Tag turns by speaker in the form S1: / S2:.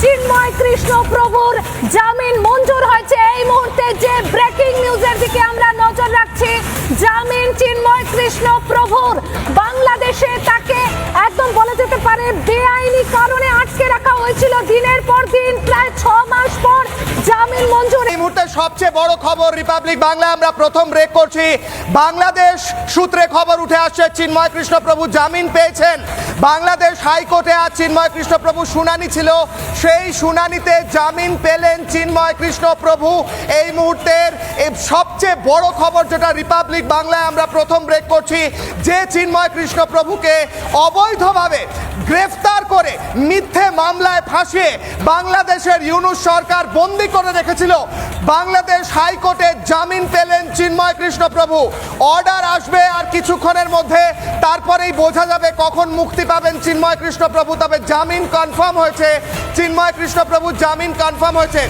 S1: চিন্ময় কৃষ্ণ প্রভুর জামিন মঞ্জুর হয়েছে। এই মুহূর্তে যে ব্রেকিং নিউজের দিকে আমরা নজর রাখছি, জামিন চিন্ময় কৃষ্ণ প্রভুর। বাংলাদেশে তাকে একদম বলা যেতে পারে বেআইনি কারণে আটকে রাখা হয়েছিল দিনের পর দিন, প্রায় 6 মাস পর জামিন মঞ্জুর।
S2: এই মুহূর্তে সবচেয়ে বড় খবর, রিপাবলিক বাংলা আমরা প্রথম ব্রেক করছি। বাংলাদেশ সূত্রে খবর উঠে আসছে চিন্ময় কৃষ্ণ প্রভু জামিন পেয়েছেন। বাংলাদেশ হাইকোর্টে আজ চিন্ময় কৃষ্ণ প্রভু শুনানি ছিল, সেই শুনানিতে জামিন পেলেন চিন্ময় কৃষ্ণ প্রভু। এই মুহূর্তের সবচেয়ে বড় খবর যেটা রিপাবলিক বাংলায় আমরা প্রথম ব্রেক করছি, যে চিন্ময় কৃষ্ণ প্রভুকে অবৈধভাবে গ্রেফতার করে মিথ্যে মামলায় ফাঁসিয়ে বাংলাদেশের ইউনূস সরকার বন্দী করে রেখেছিল, বাংলাদেশ হাইকোর্টে জামিন পেলেন চিন্ময় কৃষ্ণ প্রভু। অর্ডার আসবে আর কিছুক্ষণের মধ্যে, তারপরেই বোঝা যাবে কখন মুক্তি পাবেন চিন্ময় কৃষ্ণ প্রভু। তবে জামিন কনফার্ম হয়েছে, চিন্ময় কৃষ্ণ প্রভু জামিন কনফার্ম হয়েছে।